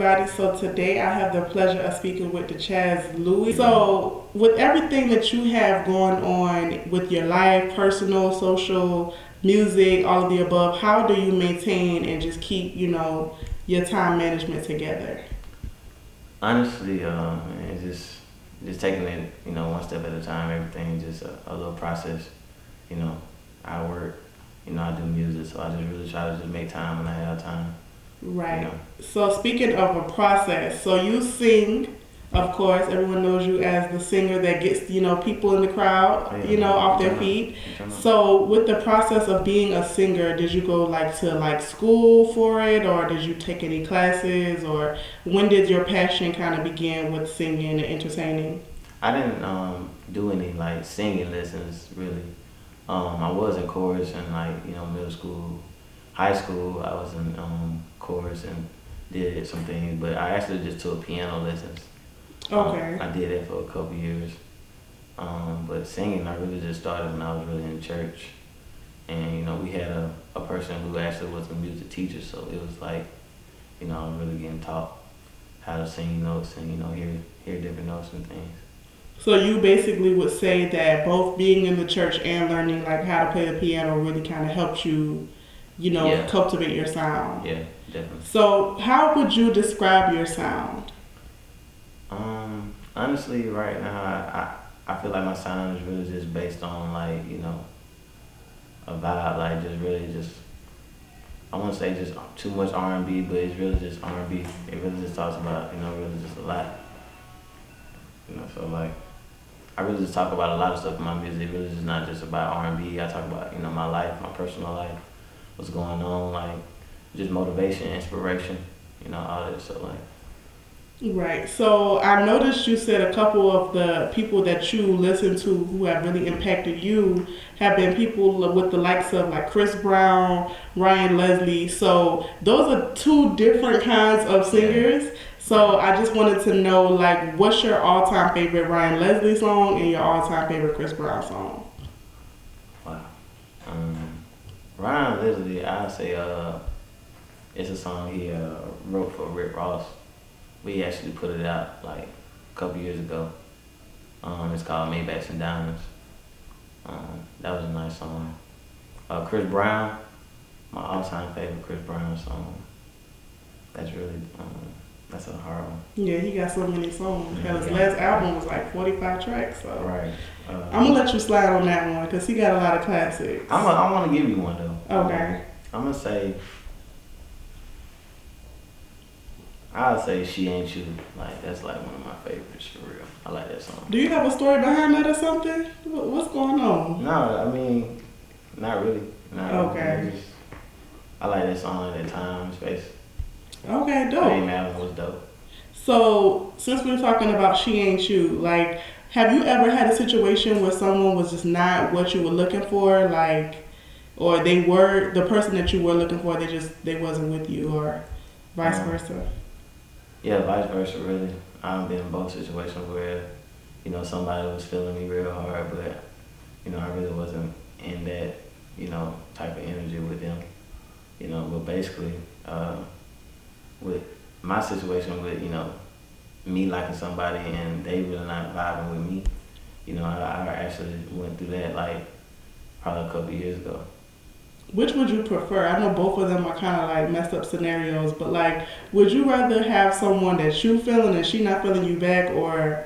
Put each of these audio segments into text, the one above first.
everybody. So today I have the pleasure of speaking with DaChazz Louy. So with everything that you have going on with your life, personal, social, music, all of the above, how do you maintain and just keep, your time management together? Honestly, it's just taking it, one step at a time. Everything just a little process. You know, I work, I do music, so I just really try to just make time when I have time. Right. You know. So speaking of a process, so you sing, of course, everyone knows you as the singer that gets, people in the crowd, off their feet. So with the process of being a singer, did you go to school for it, or did you take any classes, or when did your passion kind of begin with singing and entertaining? I didn't do any singing lessons really. I was in chorus in middle school, high school. I was in chorus and did some things, but I actually just took piano lessons. Okay. I did that for a couple years. But singing, I really just started when I was really in church. And, we had a person who actually was a music teacher, so it was I was really getting taught how to sing notes and, hear different notes and things. So you basically would say that both being in the church and learning how to play the piano really kind of helped you, Yeah. cultivate your sound. Yeah, definitely. So how would you describe your sound? Honestly, right now, I feel like my sound is really just based on a vibe, just really just, I wouldn't say just too much R&B, but it's really just R&B. It really just talks about, really just a lot. So I really just talk about a lot of stuff in my music. It really just not just about R&B. I talk about, my life, my personal life, what's going on, just motivation, inspiration, all that stuff Right. So I noticed you said a couple of the people that you listen to who have really impacted you have been people with the likes of Chris Brown, Ryan Leslie. So those are two different kinds of singers. Yeah. So I just wanted to know what's your all-time favorite Ryan Leslie song and your all-time favorite Chris Brown song? Wow. Ryan Leslie, I'd say it's a song he wrote for Rick Ross. We actually put it out a couple years ago. It's called Maybachs and Diamonds. That was a nice song. Chris Brown, my all-time favorite Chris Brown song. That's really, that's a hard one. Yeah, he got so many songs. His last album was 45 tracks. So. Right. I'm going to let you slide on that one because he got a lot of classics. I want to give you one though. Okay. I'm going to say, I'll say She Ain't You. That's one of my favorites for real. I like that song. Do you have a story behind that or something? What's going on? No, I mean, not really. Okay. Really. I like that song at that time, space. Okay, dope. Name album was dope. So, since we're talking about She Ain't You, have you ever had a situation where someone was just not what you were looking for, or they were the person that you were looking for, they wasn't with you, or vice versa? Yeah, vice versa, really. I've been in both situations where, somebody was feeling me real hard, but, I really wasn't in that, type of energy with them. But basically, with my situation with, me liking somebody and they really not vibing with me, I actually went through that, probably a couple years ago. Which would you prefer? I know both of them are kind of messed up scenarios, but would you rather have someone that you feeling and she not feeling you back, or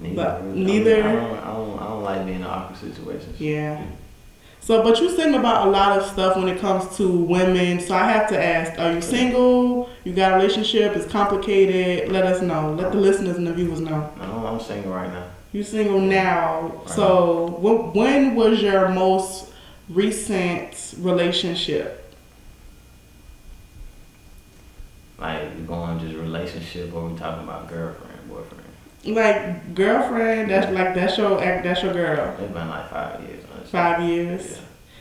neither? I don't like being in awkward situations. Yeah. So, but you sing about a lot of stuff when it comes to women. So I have to ask: are you single? You got a relationship? It's complicated. Let us know. Let the listeners and the viewers know. No, I'm single right now. You single now. Right. So, when was your most recent relationship? We going just relationship, or we talking about girlfriend, boyfriend? Girlfriend. That's your girl. It's been 5 years. Honestly. 5 years. Yeah.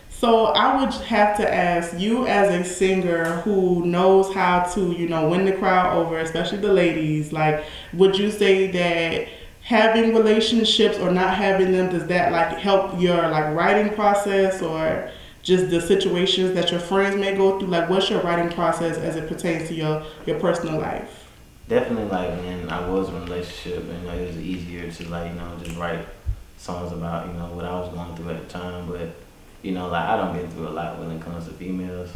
So I would have to ask you, as a singer who knows how to, win the crowd over, especially the ladies. Would you say that having relationships or not having them, does that help your writing process, or just the situations that your friends may go through? What's your writing process as it pertains to your personal life? definitely like when I was in a relationship, and it was easier to like just write songs about what I was going through at the time. But like I don't get through a lot when it comes to females,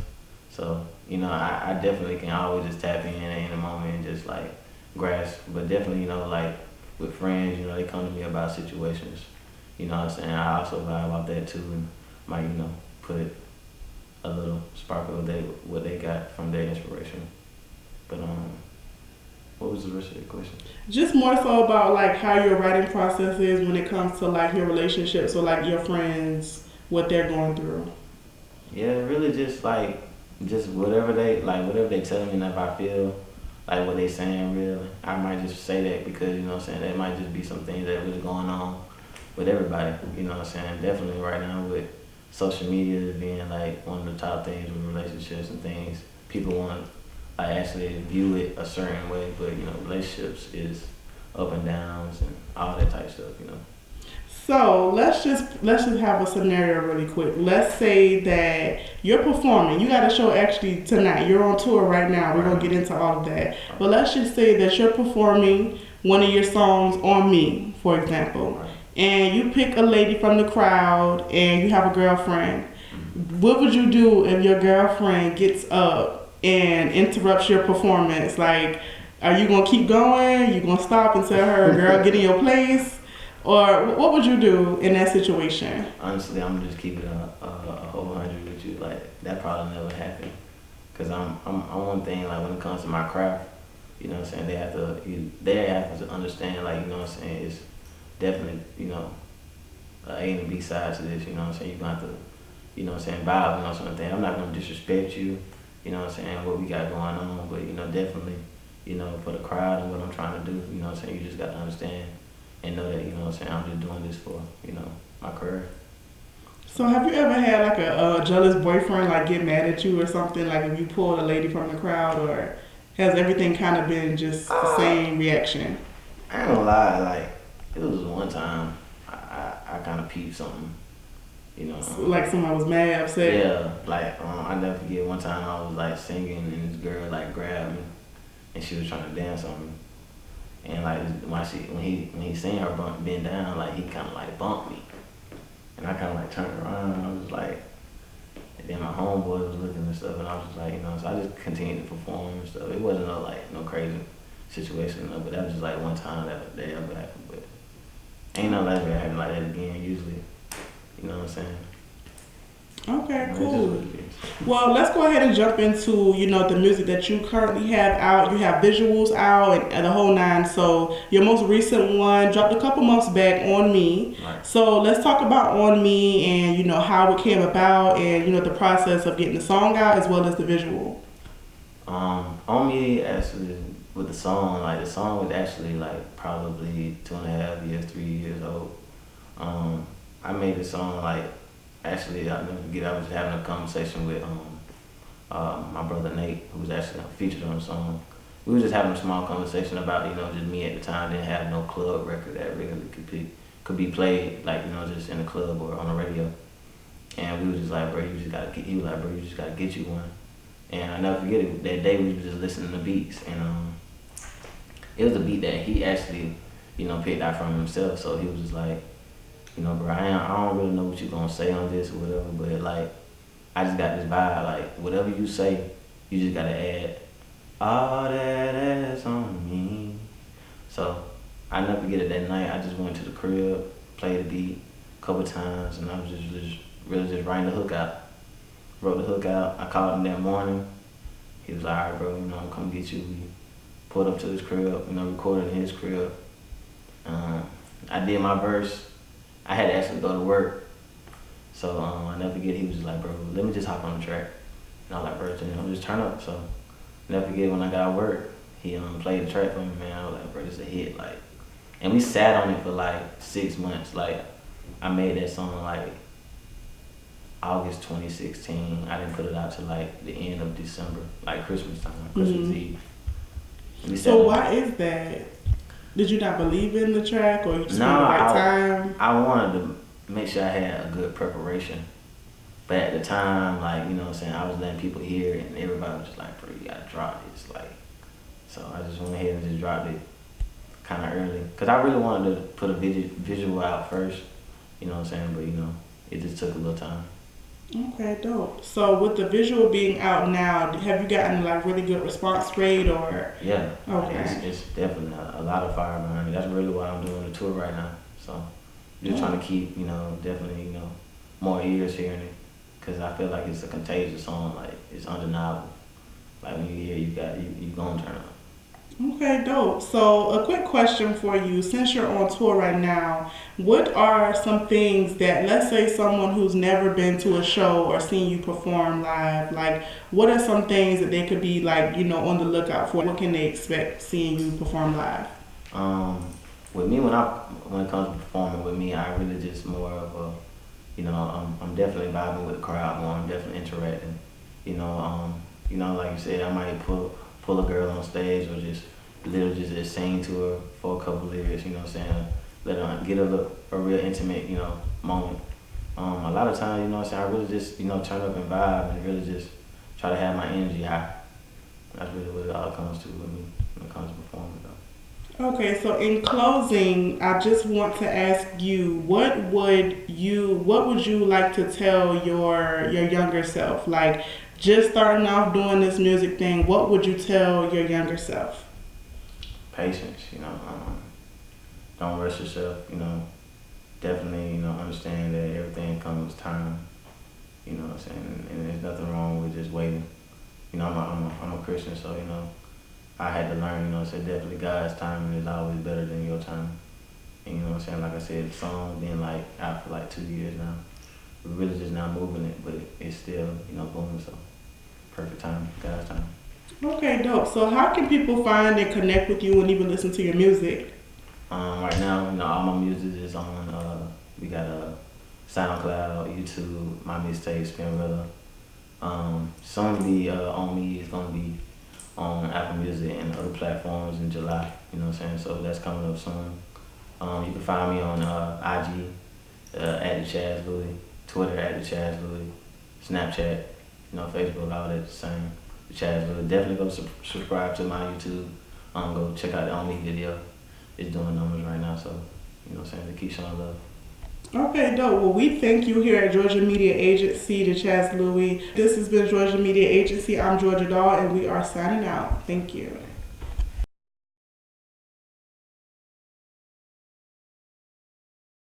so I definitely can always just tap in at any moment and just like grasp. But definitely like with friends, they come to me about situations. You know what I'm saying? I also vibe off that too, and might put a little sparkle of what they got from their inspiration. But what was the rest of your question? Just more so about like how your writing process is when it comes to like your relationships or like your friends, what they're going through. Yeah, really just whatever they tell me, and if I feel like what they saying real, I might just say that because what I'm saying, that might just be some things that really going on with everybody. You know what I'm saying? Definitely right now with social media being like one of the top things with relationships and things, people want to like actually view it a certain way, but relationships is up and downs and all that type of stuff. So let's just have a scenario really quick. Let's say that you're performing. You got a show actually tonight. You're on tour right now. We're gonna get into all of that. But let's just say that you're performing one of your songs on me, for example, and you pick a lady from the crowd and you have a girlfriend. What would you do if your girlfriend gets up and interrupts your performance? Like, are you gonna keep going? You gonna stop and tell her, "Girl, get in your place"? Or what would you do in that situation? Honestly, I'm just keeping a whole hundred with you. Like that probably never happened. Cause I'm one thing like when it comes to my craft, what I'm saying, they have to understand like what I'm saying, it's definitely a A and B side to this. What I'm saying, you're gonna have to what I'm saying, vibe. What I'm saying, I'm not gonna disrespect you. What I'm saying, what we got going on, but definitely for the crowd and what I'm trying to do. What I'm saying, you just got to understand and know that, what I'm saying, I'm just doing this for, my career. So have you ever had like a jealous boyfriend like get mad at you or something, like if you pulled a lady from the crowd, or has everything kind of been just the same reaction? I ain't gonna lie, like, it was one time I kind of peeped something, Like someone was mad, upset? Yeah, like, I never forget one time I was like singing and this girl like grabbed me and she was trying to dance on me. And like when he seen her bend down, like he kind of like bumped me, and I kind of like turned around. And I was like, and then my homeboy was looking and stuff, and I was just like, so I just continued to perform and stuff. It wasn't no crazy situation, but that was just like one time that ever happened. But ain't nothing ever happened like that again. Usually, what I'm saying. Okay, cool. Well, let's go ahead and jump into, the music that you currently have out. You have visuals out and the whole nine. So your most recent one dropped a couple months back, On Me. Right. So let's talk about On Me and, how it came about and, the process of getting the song out as well as the visual. On Me, actually, with the song, like the song was actually like probably 2.5 years, 3 years old. I made the song like, actually, I'll never forget, I was having a conversation with my brother Nate, who was actually featured on the song. We were just having a small conversation about, just me at the time didn't have no club record that really could be played, like, just in the club or on the radio. And we was just like, bro, he was like, bro, you just gotta get you one. And I never forget it, that day we was just listening to beats, and it was a beat that he actually, picked out from himself, so he was just like, bro, I don't really know what you're gonna say on this or whatever, but like, I just got this vibe, like, whatever you say, you just gotta add all that ass on me. So, I never forget it that night. I just went to the crib, played the beat a couple times, and I was just really just writing the hook out. Wrote the hook out. I called him that morning. He was like, all right, bro, I'm come get you. We pulled up to his crib, recorded in his crib. I did my verse. I had to actually go to work. So I never forget, he was just like, bro, let me just hop on the track. And I was like, bro, just turn up. So I never forget, when I got to work, he played the track for me, man. I was like, bro, this is a hit. Like, and we sat on it for like 6 months. Like, I made that song like August 2016. I didn't put it out till like the end of December, like Christmas time, Christmas Eve. So why is that? Did you not believe in the track, or you just want the right time? I wanted to make sure I had a good preparation. But at the time, like, what I'm saying, I was letting people hear it, and everybody was just like, bro, you gotta drop this. Like, So I just went ahead and just dropped it kind of early because I really wanted to put a visual out first. You know what I'm saying? But it just took a little time. Okay, dope. So with the visual being out now, have you gotten like really good response rate or? Yeah. Okay. It's definitely a lot of fire behind it. That's really why I'm doing the tour right now. So just trying to keep definitely more ears hearing it because I feel like it's a contagious song. Like it's undeniable. Like when you hear it, you gonna turn up. Okay, dope. So, a quick question for you. Since you're on tour right now, what are some things that, let's say, someone who's never been to a show or seen you perform live, like, what are some things that they could be, like, on the lookout for? What can they expect seeing you perform live? Um, with me, when it comes to performing with me, I really just more of a, I'm definitely vibing with the crowd more. I'm definitely interacting. Like you said, I might pull a girl on stage or just literally just sing to her for a couple lyrics, you know what I'm saying? Let her get a real intimate, moment. A lot of times, I really just, turn up and vibe and really just try to have my energy high. That's really what it all comes to with me when it comes to performing though. Okay, so in closing, I just want to ask you, what would you like to tell your younger self? Like just starting off doing this music thing, what would you tell your younger self? Patience, don't rush yourself, definitely, understand that everything comes with time, you know what I'm saying? And there's nothing wrong with just waiting. I'm a Christian, so, I had to learn, so definitely God's timing is always better than your time. And you know what I'm saying? Like I said, the song been like out for like 2 years now. We're really just not moving it, but it's still, booming, so perfect time, God's time. Okay, dope. So how can people find and connect with you and even listen to your music? Right now, all my music is on, we got a SoundCloud, YouTube, my mixtape, Spinrilla. Soon to be on me is gonna be on Apple Music and other platforms in July. You know what I'm saying? So that's coming up soon. You can find me on IG at DaChazz Louy, Twitter at DaChazz Louy, Snapchat, Facebook, all that the same. DaChazz Louy. Definitely go subscribe to my YouTube. Go check out the On Me video. It's doing numbers right now, so you know what I'm saying, to keep showing love. Okay, dope. Well, we thank you here at Georgia Media Agency, DaChazz Louy. This has been Georgia Media Agency. I'm Georgia Dahl, and we are signing out. Thank you.